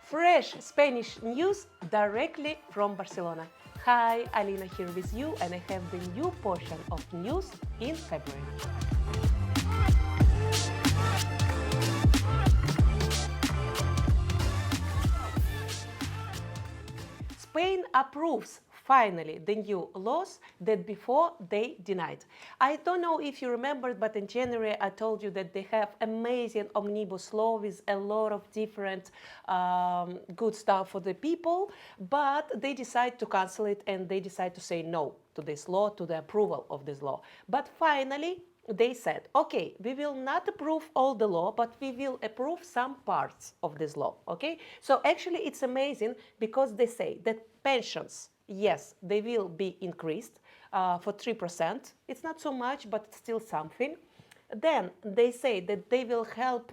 Fresh Spanish news directly from Barcelona. Hi, Alina here with you, and I have the new portion of news in February. Spain approves finally the new laws that before they denied. I don't know if you remember, but in January I told you that they have amazing Omnibus Law with a lot of different good stuff for the people, but they decide to cancel it and they decide to say no to this law, to the approval of this law. But finally, they said, okay, we will not approve all the law, but we will approve some parts of this law, okay? So actually it's amazing because they say that pensions, yes, they will be increased for 3%. It's not so much, but it's still something. Then they say that they will help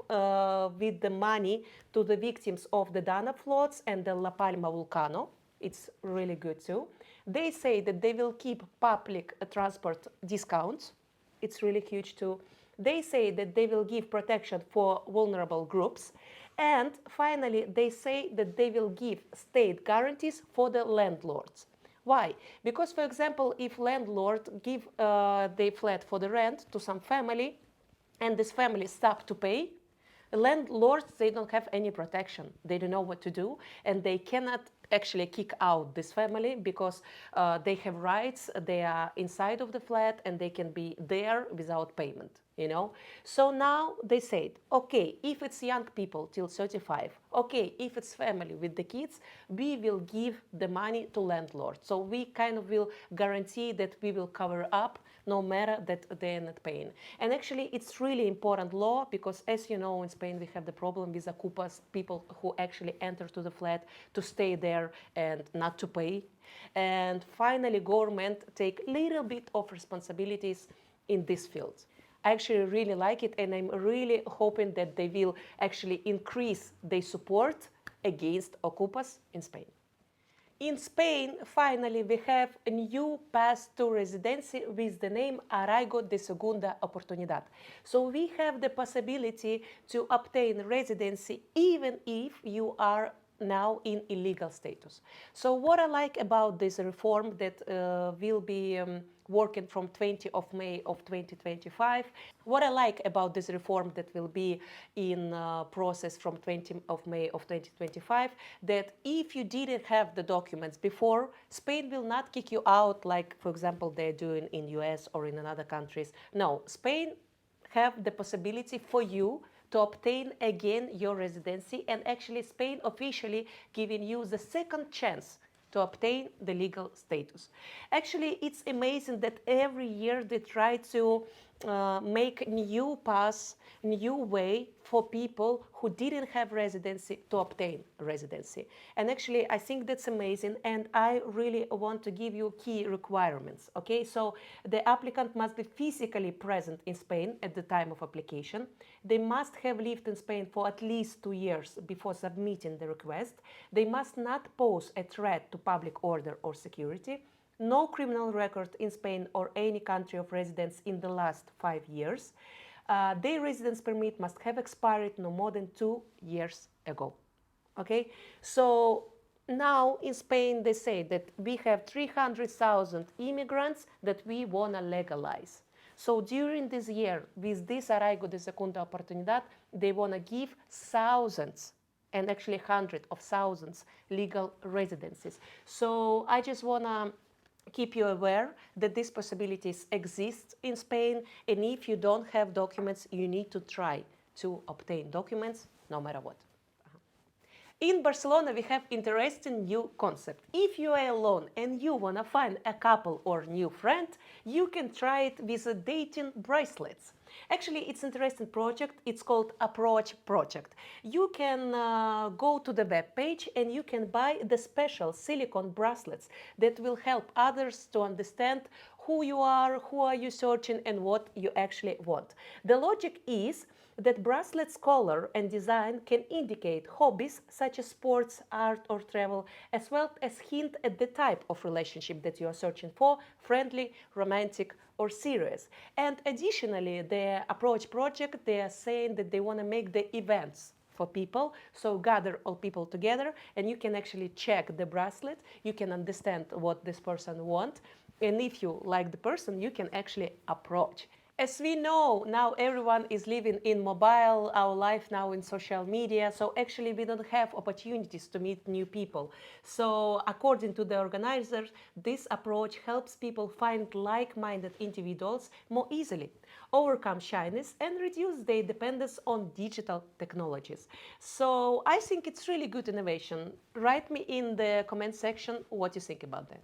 with the money to the victims of the Dana floods and the La Palma volcano. It's really good too. They say that they will keep public transport discounts. It's really huge too. They say that they will give protection for vulnerable groups. And finally, they say that they will give state guarantees for the landlords. Why? Because, for example, if landlord give their flat for the rent to some family and this family stop to pay, landlords, they don't have any protection. They don't know what to do, and they cannot actually kick out this family because they have rights, they are inside of the flat and they can be there without payment, you know. So now they said, okay, if it's young people till 35, okay, if it's family with the kids, we will give the money to landlord. So we kind of will guarantee that we will cover up no matter that they're not paying. And actually it's really important law because, as you know, in Spain we have the problem with ocupas, people who actually enter to the flat to stay there and not to pay. And finally government take a little bit of responsibilities in this field. I actually really like it, and I'm really hoping that they will actually increase their support against ocupas in Spain. In Spain, finally, we have a new path to residency with the name Araigo de Segunda Oportunidad. So we have the possibility to obtain residency even if you are now in illegal status. So what I like about this reform that will be working from 20th of May of 2025. What I like about this reform that will be in process from 20th of May of 2025, that if you didn't have the documents before, Spain will not kick you out like, for example, they're doing in US or in other countries. No, Spain have the possibility for you to obtain again your residency, and actually Spain officially giving you the second chance to obtain the legal status. Actually, it's amazing that every year they try to make new paths, new way for people who didn't have residency to obtain residency. And actually, I think that's amazing, and I really want to give you key requirements, okay? So the applicant must be physically present in Spain at the time of application. They must have lived in Spain for at least 2 years before submitting the request. They must not pose a threat to public order or security. No criminal record in Spain or any country of residence in the last 5 years. Their residence permit must have expired no more than 2 years ago. Okay, so now in Spain they say that we have 300,000 immigrants that we want to legalize. So during this year, with this Araigo de Segunda Oportunidad, they want to give thousands and actually hundreds of thousands legal residencies. So I just want to keep you aware that these possibilities exist in Spain, and if you don't have documents, you need to try to obtain documents no matter what. In Barcelona, we have interesting new concept. If you are alone and you want to find a couple or new friend, you can try it with a dating bracelets. Actually, it's an interesting project. It's called Approach Project. You can go to the web page and you can buy the special silicone bracelets that will help others to understand who you are you searching, and what you actually want. The logic is that bracelets color and design can indicate hobbies such as sports, art or travel, as well as hint at the type of relationship that you are searching for, friendly, romantic or serious. And additionally, the Approach Project, they are saying that they want to make the events for people. So gather all people together and you can actually check the bracelet. You can understand what this person wants. And if you like the person, you can actually approach. As we know, now everyone is living in mobile, our life now in social media, so actually we don't have opportunities to meet new people. So according to the organizers, this approach helps people find like-minded individuals more easily, overcome shyness and reduce their dependence on digital technologies. So I think it's really good innovation. Write me in the comment section what you think about that.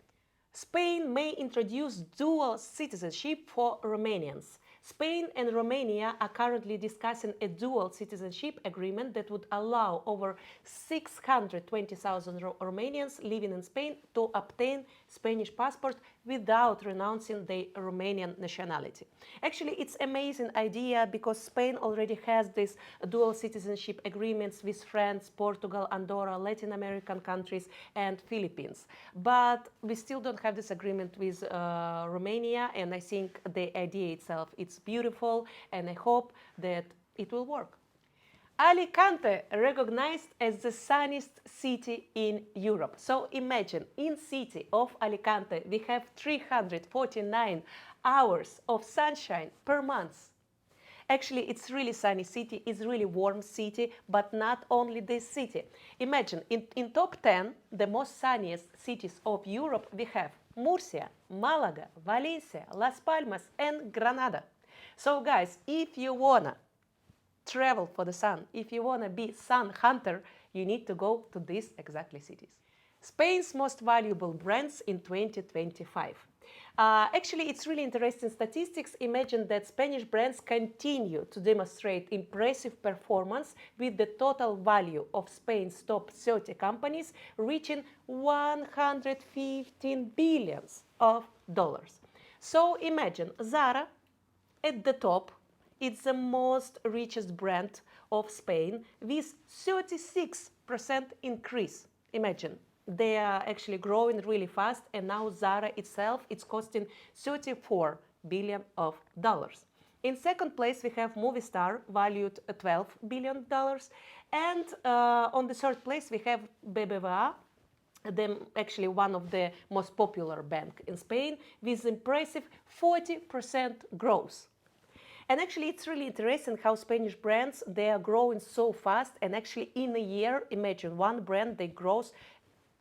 Spain may introduce dual citizenship for Romanians. Spain and Romania are currently discussing a dual citizenship agreement that would allow over 620,000 Romanians living in Spain to obtain Spanish passport without renouncing their Romanian nationality. Actually, it's an amazing idea because Spain already has this dual citizenship agreements with France, Portugal, Andorra, Latin American countries, and Philippines. But we still don't have this agreement with Romania, and I think the idea itself it's beautiful, and I hope that it will work. Alicante recognized as the sunniest city in Europe. So imagine, in city of Alicante, we have 349 hours of sunshine per month. Actually, it's really sunny city, it's really warm city, but not only this city. Imagine, in top 10, the most sunniest cities of Europe, we have Murcia, Malaga, Valencia, Las Palmas, and Granada. So guys, if you wanna travel for the sun, if you wanna be sun hunter, you need to go to these exactly cities. Spain's most valuable brands in 2025. Actually, it's really interesting statistics. Imagine that Spanish brands continue to demonstrate impressive performance with the total value of Spain's top 30 companies reaching 115 billions of dollars. So imagine Zara at the top. It's the most richest brand of Spain with 36% increase. Imagine. They are actually growing really fast, and now Zara itself it's costing $34 billion of dollars. In second place, we have Movistar, valued at $12 billion, and on the third place we have BBVA, actually one of the most popular bank in Spain, with impressive 40% growth. And actually, it's really interesting how Spanish brands they are growing so fast, and actually in a year, imagine one brand they grows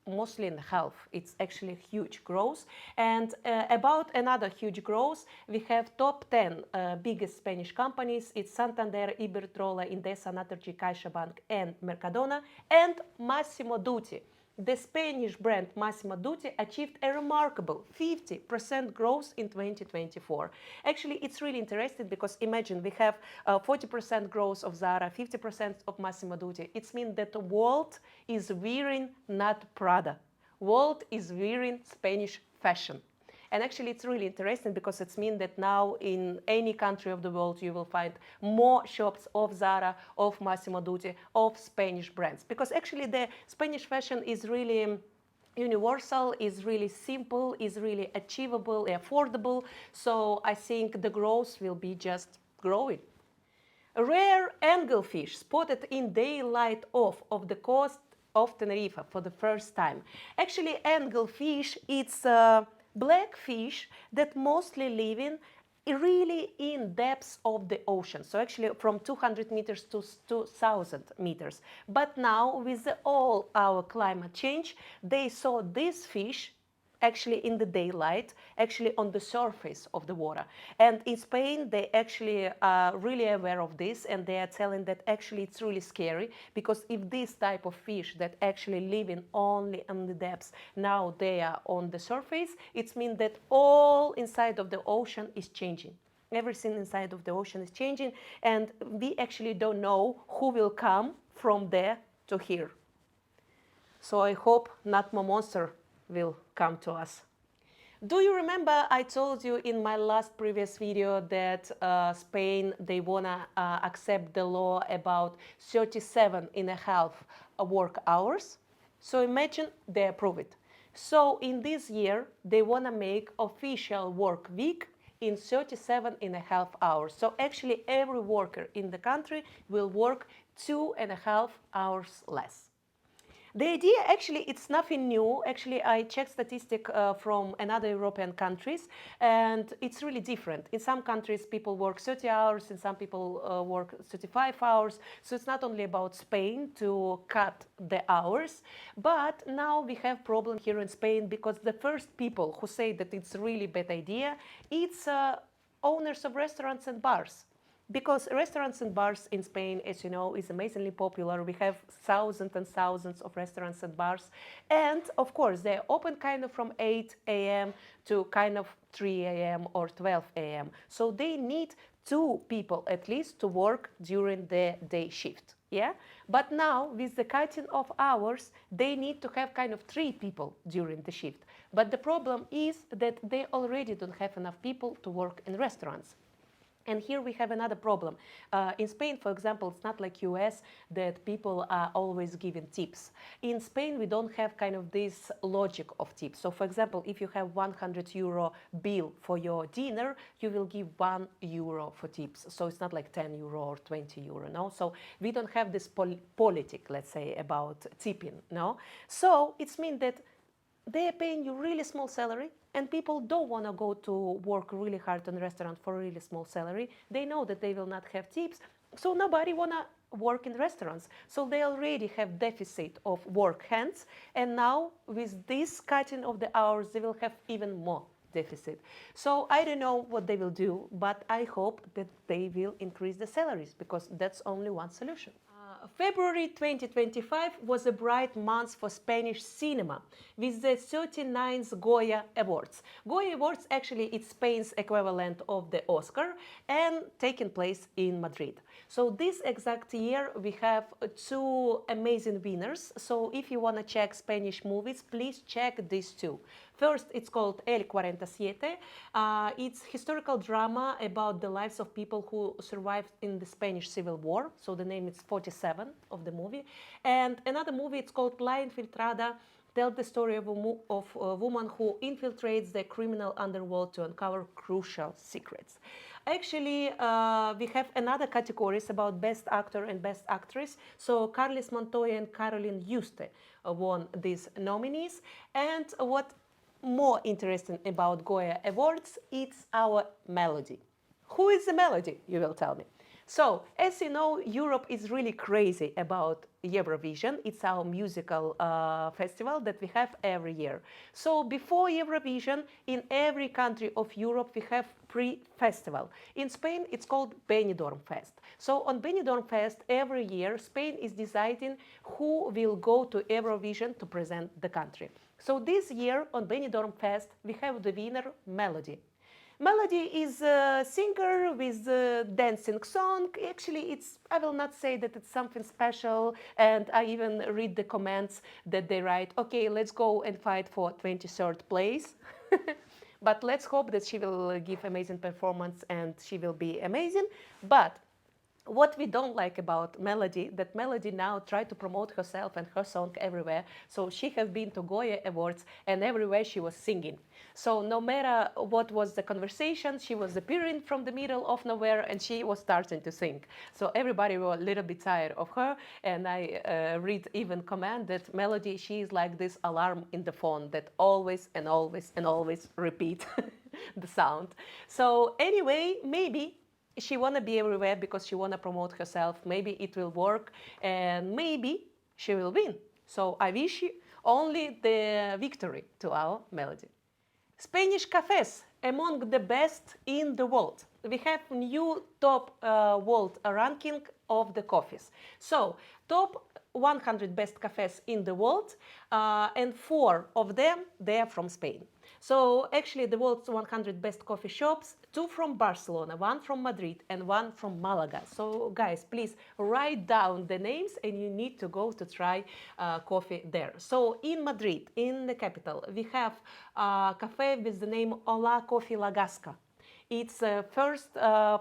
mostly in half. It's actually huge growth. And about another huge growth, we have top 10 biggest Spanish companies. It's Santander, Iberdrola, Endesa, Naturgy, CaixaBank, and Mercadona, and Massimo Dutti. The Spanish brand Massimo Dutti achieved a remarkable 50% growth in 2024. Actually, it's really interesting because imagine we have 40% growth of Zara, 50% of Massimo Dutti. It means that the world is wearing not Prada. World is wearing Spanish fashion. And actually, it's really interesting because it means that now in any country of the world, you will find more shops of Zara, of Massimo Dutti, of Spanish brands. Because actually, the Spanish fashion is really universal, is really simple, is really achievable, affordable. So I think the growth will be just growing. Rare angelfish spotted in daylight off of the coast of Tenerife for the first time. Actually, angelfish, it's black fish that mostly live in really in depths of the ocean. So actually from 200 meters to 2,000 meters. But now with all our climate change, they saw this fish actually in the daylight, actually on the surface of the water. And in Spain, they actually are really aware of this, and they are telling that actually it's really scary, because if this type of fish that actually live in only on the depths, now they are on the surface, it means that all inside of the ocean is changing. Everything inside of the ocean is changing, and we actually don't know who will come from there to here. So I hope not more monster will come to us. Do you remember I told you in my last previous video that Spain, they wanna accept the law about 37.5 work hours? So imagine they approve it. So in this year, they wanna make official work week in 37.5 hours. So actually every worker in the country will work 2.5 hours less. The idea, actually, it's nothing new. Actually, I checked statistic from another European countries, and it's really different. In some countries, people work 30 hours, in some people work 35 hours. So it's not only about Spain to cut the hours, but now we have problem here in Spain because the first people who say that it's a really bad idea, it's owners of restaurants and bars. Because restaurants and bars in Spain, as you know, is amazingly popular. We have thousands and thousands of restaurants and bars. And of course, they're open kind of from 8 a.m. to kind of 3 a.m. or 12 a.m. So they need 2 people at least to work during the day shift. Yeah? But now, with the cutting of hours, they need to have kind of 3 people during the shift. But the problem is that they already don't have enough people to work in restaurants. And here we have another problem. In Spain, for example, it's not like US that people are always giving tips. In Spain, we don't have kind of this logic of tips. So for example, if you have 100 euro bill for your dinner, you will give 1 euro for tips. So it's not like 10 euro or 20 euro, no? So we don't have this politic, let's say, about tipping, no? So it means that they are paying you really small salary, and people don't want to go to work really hard in a restaurant for a really small salary. They know that they will not have tips, so nobody want to work in restaurants. So they already have deficit of work hands, and now with this cutting of the hours, they will have even more deficit. So I don't know what they will do, but I hope that they will increase the salaries, because that's only one solution. February 2025 was a bright month for Spanish cinema with the 39th Goya Awards. Goya Awards, actually, it's Spain's equivalent of the Oscar and taking place in Madrid. So this exact year we have 2 amazing winners. So if you want to check Spanish movies, please check these 2. First, it's called El 47. It's historical drama about the lives of people who survived in the Spanish Civil War. So the name is 47 of the movie. And another movie, it's called La Infiltrada, tells the story of a woman who infiltrates the criminal underworld to uncover crucial secrets. Actually, we have another categories about Best Actor and Best Actress. So Carles Montoya and Caroline Juste won these nominees. And what more interesting about Goya Awards, it's our melody. Who is the melody, you will tell me. So, as you know, Europe is really crazy about Eurovision. It's our musical festival that we have every year. So before Eurovision, in every country of Europe, we have pre-festival. In Spain, it's called Benidorm Fest. So on Benidorm Fest, every year, Spain is deciding who will go to Eurovision to present the country. So this year on Benidorm Fest, we have the winner, Melody. Melody is a singer with a dancing song. Actually, I will not say that it's something special, and I even read the comments that they write, okay, let's go and fight for 23rd place. But let's hope that she will give amazing performance and she will be amazing. But what we don't like about Melody, that Melody now tried to promote herself and her song everywhere. So she has been to Goya Awards, and everywhere she was singing. So no matter what was the conversation, she was appearing from the middle of nowhere and she was starting to sing. So everybody was a little bit tired of her, and I read even comment that Melody, she is like this alarm in the phone that always and always and always repeat the sound. So anyway, maybe she want to be everywhere because she want to promote herself. Maybe it will work, and maybe she will win. So I wish only the victory to our Melody. Spanish cafes, among the best in the world. We have new top world ranking of the coffees. So top 100 best cafes in the world, and 4 of them, they are from Spain. So actually the world's 100 best coffee shops, 2 from Barcelona, 1 from Madrid, and 1 from Malaga. So guys, please write down the names, and you need to go to try coffee there. So in Madrid, in the capital, we have a cafe with the name Hola Coffee La Gasca. It's first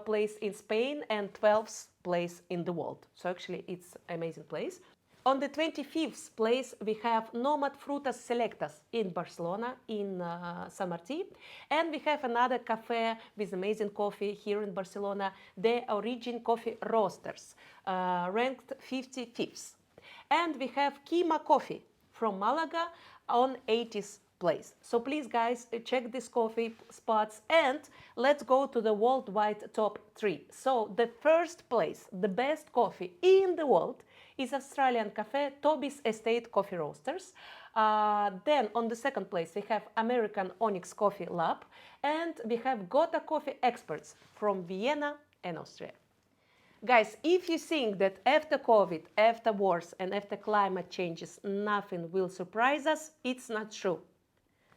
place in Spain and 12th place in the world. So actually it's an amazing place. On the 25th place, we have Nomad Frutas Selectas in Barcelona, in San Martí. And we have another cafe with amazing coffee here in Barcelona, the Origin Coffee Roasters, ranked 55th. And we have Kima Coffee from Malaga on 80th place. So please, guys, check these coffee spots and let's go to the worldwide top 3. So the first place, the best coffee in the world, is Australian cafe Toby's Estate Coffee Roasters. Then on the second place we have American Onyx Coffee Lab, and we have Gotha Coffee Experts from Vienna and Austria. Guys, if you think that after COVID, after wars and after climate changes nothing will surprise us, it's not true.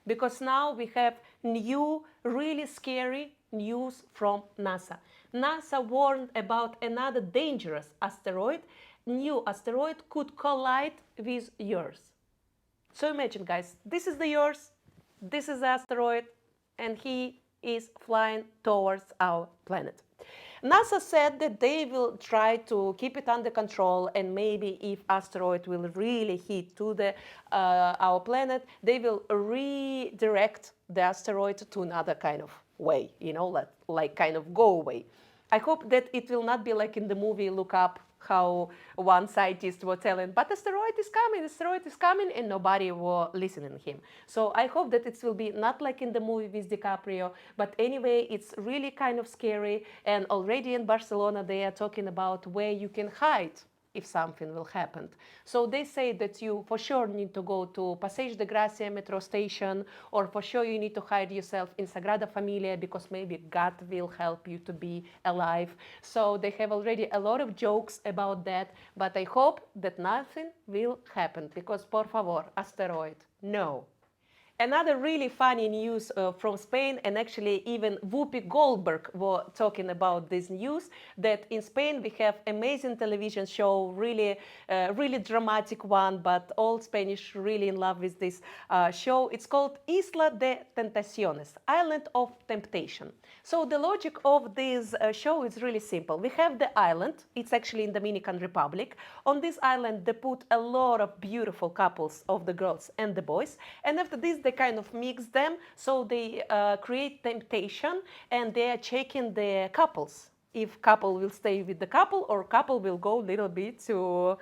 Because now we have new, really scary news from NASA. NASA warned about another dangerous asteroid. New asteroid could collide with yours. So imagine, guys, this is the yours, this is the asteroid, and he is flying towards our planet. NASA said that they will try to keep it under control, and maybe if asteroid will really hit to our planet, they will redirect the asteroid to another kind of way, you know, like kind of go away. I hope that it will not be like in the movie Look Up, how one scientist was telling, but asteroid is coming, and nobody was listening to him. So I hope that it will be not like in the movie with DiCaprio, but anyway, it's really kind of scary, and already in Barcelona they are talking about where you can hide if something will happen. So they say that you for sure need to go to Passeig de Gracia metro station, or for sure you need to hide yourself in Sagrada Familia because maybe God will help you to be alive. So they have already a lot of jokes about that, but I hope that nothing will happen because, por favor, asteroid, no. Another really funny news from Spain, and actually even Whoopi Goldberg was talking about this news, that in Spain we have amazing television show, really dramatic one, but all Spanish really in love with this show. It's called Isla de Tentaciones, Island of Temptation. So the logic of this show is really simple. We have the island, it's actually in Dominican Republic. On this island they put a lot of beautiful couples of the girls and the boys, and after this they kind of mix them, so they create temptation, and they are checking the couples, if couple will stay with the couple or couple will go a little bit to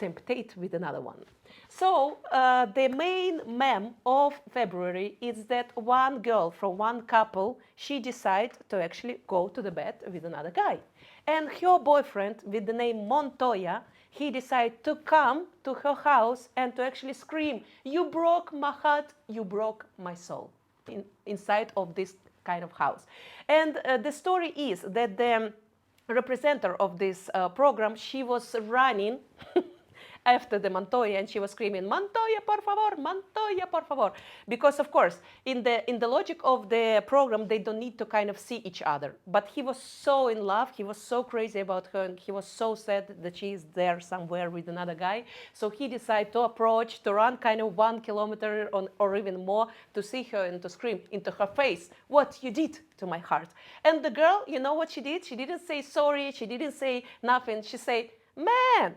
temptate with another one. So the main meme of February is that one girl from one couple, she decided to actually go to the bed with another guy, and her boyfriend with the name Montoya, he decided to come to her house and to actually scream, "You broke my heart, you broke my soul," inside of this kind of house. And the story is that the representative of this program, she was running after the Montoya, and she was screaming, "Montoya, por favor, Montoya, por favor." Because, of course, in the logic of the program, they don't need to kind of see each other. But he was so in love, he was so crazy about her, and he was so sad that she is there somewhere with another guy. So he decided to approach, to run kind of 1 kilometer or even more, to see her and to scream into her face, "What you did to my heart." And the girl, you know what she did? She didn't say sorry, she didn't say nothing. She said, "Man,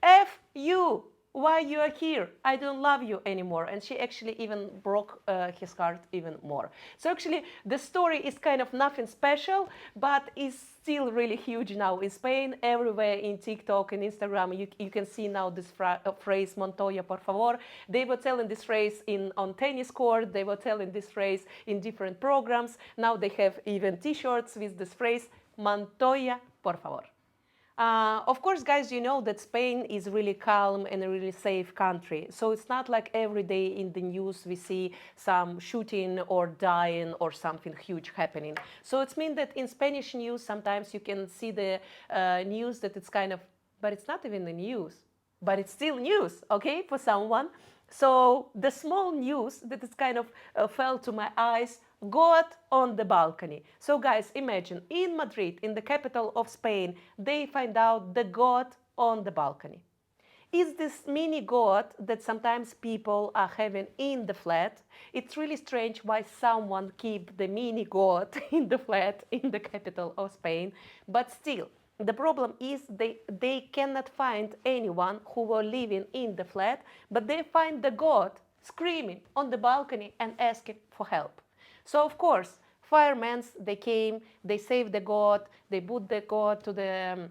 F you, why you are here? I don't love you anymore." And she actually even broke his heart even more. So actually the story is kind of nothing special, but is still really huge now in Spain. Everywhere in TikTok and Instagram you can see now this phrase, "Montoya, por favor." They were telling this phrase on tennis court, they were telling this phrase in different programs. Now they have even t-shirts with this phrase, "Montoya, por favor." Of course, guys, you know that Spain is really calm and a really safe country. So it's not like every day in the news we see some shooting or dying or something huge happening. So it means that in Spanish news sometimes you can see the news that it's kind of, but it's not even the news, but it's still news, okay, for someone. So the small news that is kind of fell to my eyes, goat on the balcony. So guys, imagine in Madrid, in the capital of Spain, they find out the goat on the balcony. Is this mini goat that sometimes people are having in the flat? It's really strange why someone keep the mini goat in the flat in the capital of Spain, but still, The problem is they cannot find anyone who were living in the flat, but they find the god screaming on the balcony and asking for help. So of course, firemen, they came, they saved the god, they put the god to the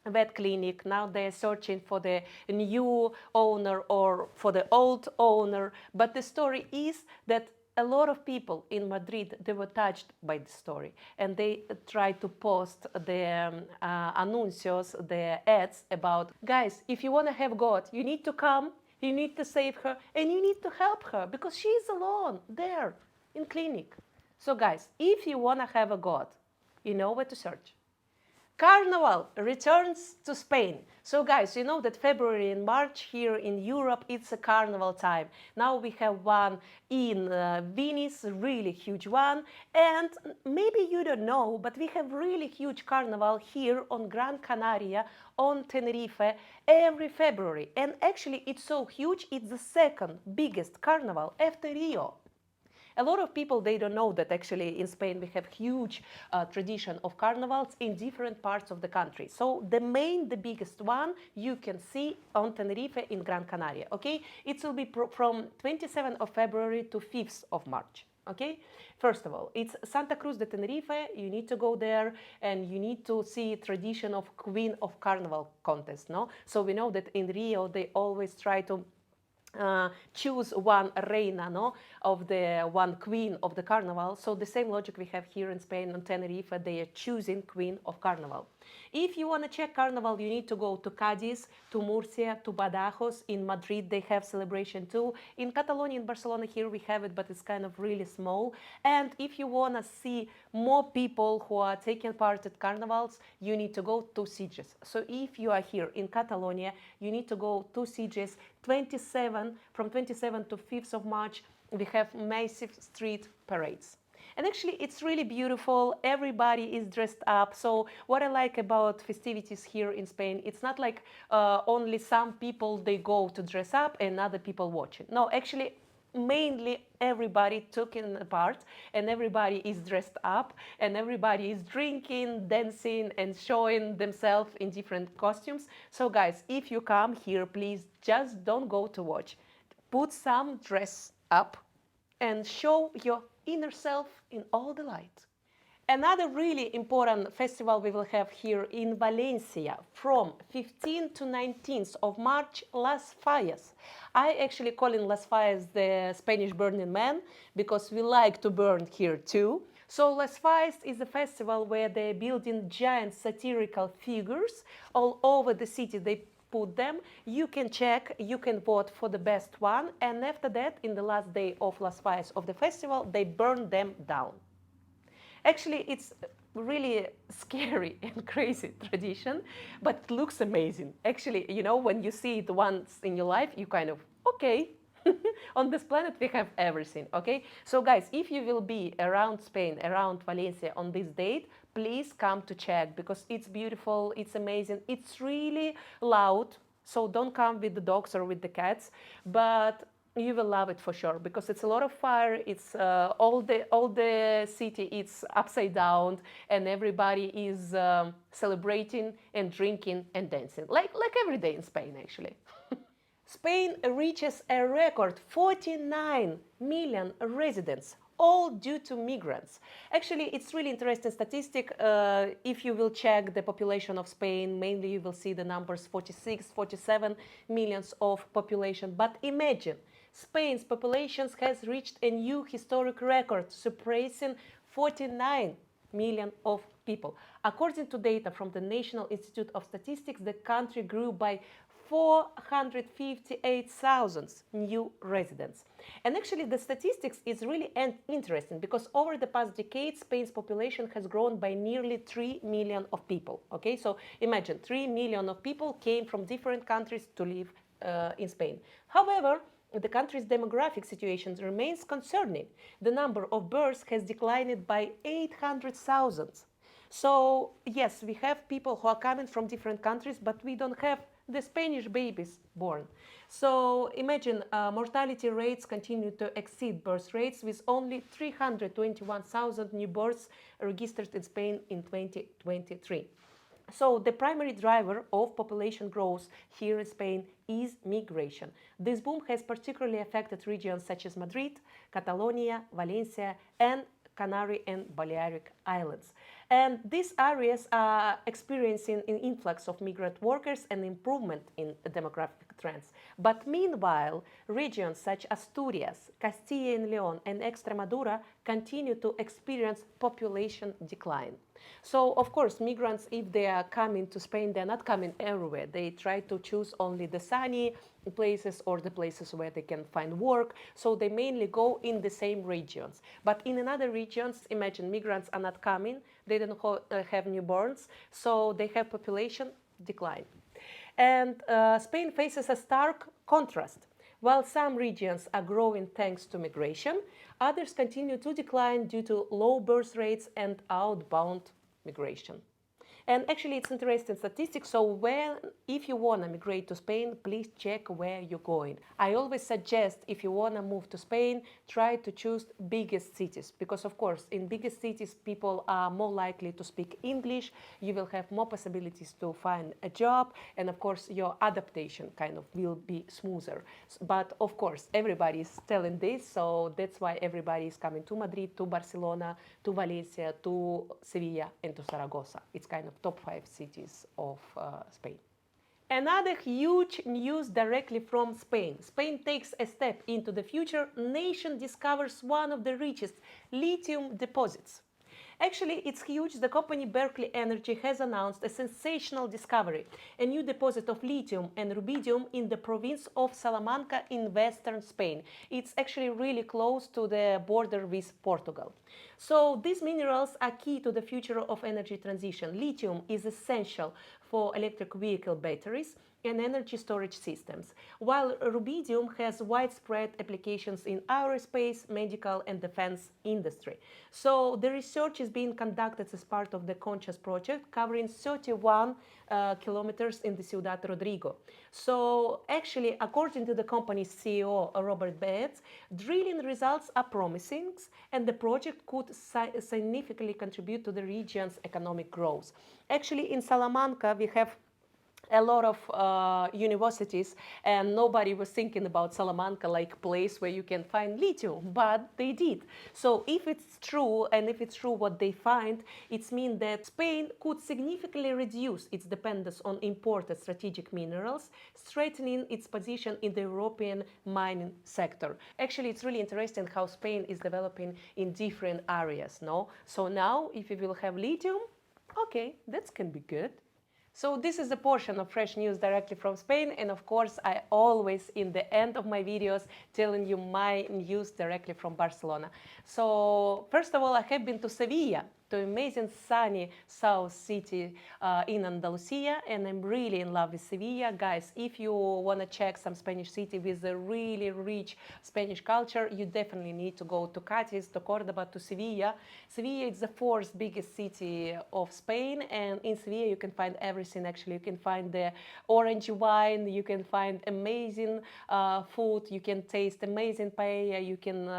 vet clinic. Now they're searching for the new owner or for the old owner. But the story is that a lot of people in Madrid, they were touched by the story, and they tried to post the anuncios, the ads about, guys, if you want to have God, you need to come, you need to save her, and you need to help her because she's alone there in clinic. So guys, if you want to have a God, you know where to search. Carnival returns to Spain. So guys, you know that February and March here in Europe, it's a carnival time. Now we have one in Venice, really huge one. And maybe you don't know, but we have really huge carnival here on Gran Canaria, on Tenerife, every February. And actually it's so huge, it's the second biggest carnival after Rio. A lot of people, they don't know that actually in Spain we have huge tradition of carnivals in different parts of the country. So the biggest one you can see on Tenerife in Gran Canaria, okay? It will be from 27th of February to 5th of March. Okay, first of all, it's Santa Cruz de Tenerife. You need to go there and you need to see tradition of Queen of Carnival contest, no? So we know that in Rio they always try to choose one reina, no, of the one queen of the carnival. So the same logic we have here in Spain on Tenerife, they are choosing queen of carnival. If you want to check carnival, you need to go to Cadiz, to Murcia, to Badajoz. In Madrid they have celebration too. In Catalonia, in Barcelona, here we have it, but it's kind of really small. And if you want to see more people who are taking part at carnivals, you need to go to Sitges. So if you are here in Catalonia, you need to go to Sitges. From 27 to 5th of March, we have massive street parades. And actually, it's really beautiful. Everybody is dressed up. So what I like about festivities here in Spain, it's not like only some people, they go to dress up and other people watch it. No, actually, mainly everybody taking part and everybody is dressed up and everybody is drinking, dancing and showing themselves in different costumes. So guys, if you come here, please just don't go to watch. Put some dress up and show your inner self in all the light. Another really important festival we will have here in Valencia from 15th to 19th of March, Las Fallas. I actually call in Las Fallas the Spanish Burning Man because we like to burn here too. So Las Fallas is a festival where they're building giant satirical figures all over the city. They put them, you can check, you can vote for the best one, and after that, in the last day of Las Fallas of the festival, they burn them down. Actually, it's really scary and crazy tradition, but it looks amazing. Actually, you know, when you see it once in your life, you kind of, okay, on this planet we have everything, okay? So guys, if you will be around Spain, around Valencia on this date, please come to check because it's beautiful, it's amazing, it's really loud, so don't come with the dogs or with the cats, but you will love it for sure because it's a lot of fire. It's all the city. It's upside down, and everybody is celebrating and drinking and dancing like every day in Spain, actually. Spain reaches a record 49 million residents, all due to migrants. Actually, it's really interesting statistic. If you will check the population of Spain, mainly you will see the numbers 46, 47 millions of population. But imagine, Spain's population has reached a new historic record, surpassing 49 million of people. According to data from the National Institute of Statistics, the country grew by 458,000 new residents. And actually the statistics is really interesting because over the past decade, Spain's population has grown by nearly 3 million of people. Okay, so imagine 3 million of people came from different countries to live in Spain. However, the country's demographic situation remains concerning. The number of births has declined by 800,000. So yes, we have people who are coming from different countries, but we don't have the Spanish babies born. So imagine mortality rates continue to exceed birth rates with only 321,000 new births registered in Spain in 2023. So the primary driver of population growth here in Spain is migration. This boom has particularly affected regions such as Madrid, Catalonia, Valencia, and Canary and Balearic Islands. And these areas are experiencing an influx of migrant workers and improvement in demographic trends. But meanwhile, regions such as Asturias, Castilla and Leon, and Extremadura continue to experience population decline. So, of course, migrants, if they are coming to Spain, they're not coming everywhere. They try to choose only the sunny places or the places where they can find work. So they mainly go in the same regions. But in another regions, imagine migrants are not coming, they don't have newborns, so they have population decline. And Spain faces a stark contrast. While some regions are growing thanks to migration, others continue to decline due to low birth rates and outbound migration. And actually, it's interesting statistics. So, if you want to migrate to Spain, please check where you're going. I always suggest if you want to move to Spain, try to choose biggest cities because, of course, in biggest cities, people are more likely to speak English. You will have more possibilities to find a job, and of course, your adaptation kind of will be smoother. But of course, everybody is telling this, so that's why everybody is coming to Madrid, to Barcelona, to Valencia, to Sevilla, and to Zaragoza. It's kind of top 5 cities of Spain. Another huge news directly from Spain. Spain takes a step into the future. Nation discovers one of the richest lithium deposits. Actually, it's huge. The company Berkeley Energy has announced a sensational discovery, a new deposit of lithium and rubidium in the province of Salamanca in western Spain. It's actually really close to the border with Portugal. So these minerals are key to the future of energy transition. Lithium is essential for electric vehicle batteries and energy storage systems, while rubidium has widespread applications in aerospace, medical, and defense industry. So the research is being conducted as part of the Conchas project, covering 31 kilometers in the Ciudad Rodrigo. So actually, according to the company's CEO, Robert Baetz, drilling results are promising, and the project could significantly contribute to the region's economic growth. Actually, in Salamanca, we have a lot of universities, and nobody was thinking about Salamanca like place where you can find lithium, but they did. So if it's true, and if it's true what they find, it means that Spain could significantly reduce its dependence on imported strategic minerals, strengthening its position in the European mining sector. Actually, it's really interesting how Spain is developing in different areas, no? So now, if you will have lithium, okay, that can be good. So this is a portion of fresh news directly from Spain, and of course I always in the end of my videos telling you my news directly from Barcelona. So first of all, I have been to Sevilla, to amazing sunny south city in Andalusia, and I'm really in love with Sevilla. Guys, if you want to check some Spanish city with a really rich Spanish culture, you definitely need to go to Cadiz, to Cordoba, to Sevilla. Sevilla is the fourth biggest city of Spain, and in Sevilla you can find everything. Actually, you can find the orange wine, you can find amazing food, you can taste amazing paella, you can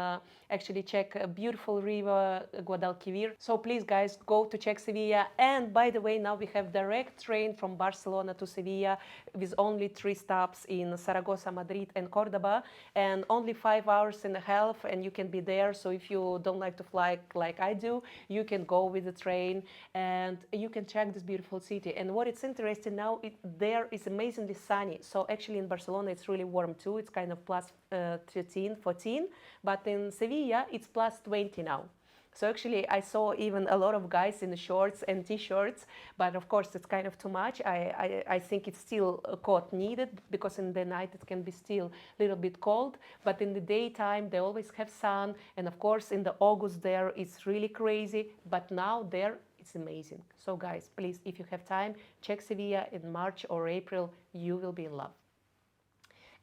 actually check a beautiful river, Guadalquivir. So please guys, go to check Sevilla. And by the way, now we have direct train from Barcelona to Sevilla with only 3 stops in Zaragoza, Madrid, and Cordoba, and only 5 hours and a half, and you can be there. So if you don't like to fly like I do, you can go with the train and you can check this beautiful city. And what it's interesting now, there is amazingly sunny. So actually in Barcelona it's really warm too. It's kind of plus 13, 14, but in Sevilla it's plus 20 now. So actually I saw even a lot of guys in the shorts and t-shirts, but of course it's kind of too much. I think it's still a coat needed because in the night it can be still a little bit cold, but in the daytime they always have sun, and of course in the August there it's really crazy, but now there it's amazing. So guys, please, if you have time, check Sevilla in March or April, you will be in love.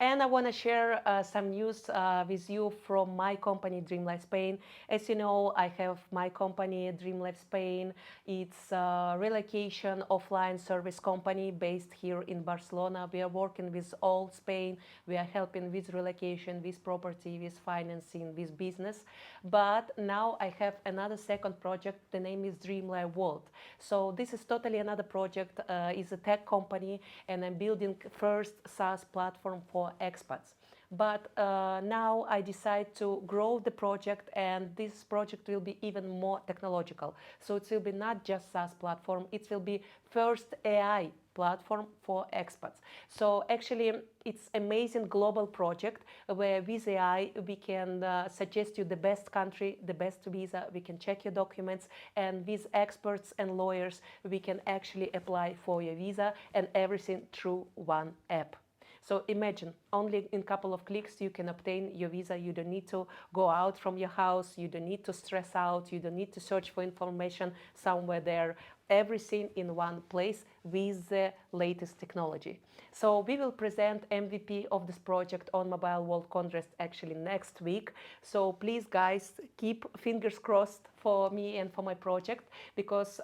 And I want to share some news with you from my company, Dream Life Spain. As you know, I have my company, Dream Life Spain. It's a relocation offline service company based here in Barcelona. We are working with all Spain. We are helping with relocation, with property, with financing, with business. But now I have another second project. The name is Dream Life World. So this is totally another project. It's a tech company, and I'm building first SaaS platform for expats. But now I decide to grow the project, and this project will be even more technological. So it will be not just SaaS platform, it will be first AI platform for expats. So actually it's amazing global project where with AI we can suggest you the best country, the best visa, we can check your documents, and with experts and lawyers we can actually apply for your visa, and everything through one app. So imagine, only in a couple of clicks you can obtain your visa. You don't need to go out from your house, you don't need to stress out, you don't need to search for information somewhere there. Everything in one place with the latest technology. So we will present MVP of this project on Mobile World Congress actually next week. So please guys, keep fingers crossed for me and for my project, because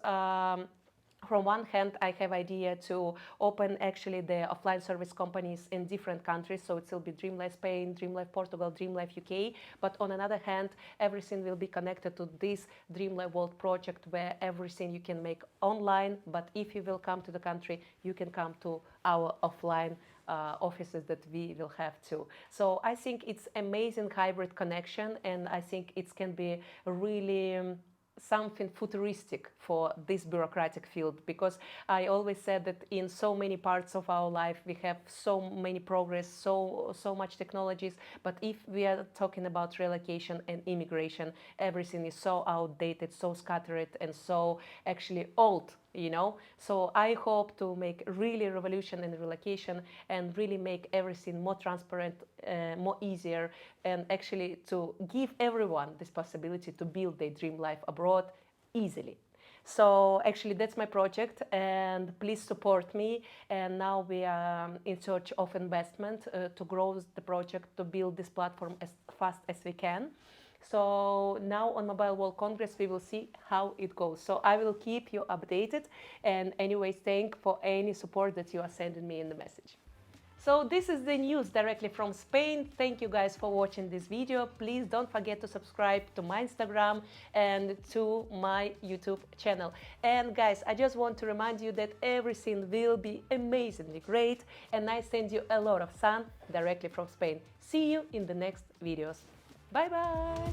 from one hand, I have idea to open actually the offline service companies in different countries. So it will be Dream Life Spain, Dream Life Portugal, Dream Life UK. But on another hand, everything will be connected to this Dream Life World project, where everything you can make online. But if you will come to the country, you can come to our offline offices that we will have too. So I think it's amazing hybrid connection, and I think it can be really something futuristic for this bureaucratic field, because I always said that in so many parts of our life we have so many progress, so much technologies, but if we are talking about relocation and immigration, everything is so outdated, so scattered, and so actually old, you know. So I hope to make really revolution in relocation and really make everything more transparent, more easier, and actually to give everyone this possibility to build their dream life abroad easily. So actually that's my project, and please support me. And now we are in search of investment to grow the project, to build this platform as fast as we can. So now on Mobile World Congress we will see how it goes. So I will keep you updated, and anyways, thank for any support that you are sending me in the message. So this is the news directly from Spain. Thank you guys for watching this video. Please don't forget to subscribe to my Instagram and to my YouTube channel. And guys, I just want to remind you that everything will be amazingly great, and I send you a lot of sun directly from Spain. See you in the next videos. Bye bye!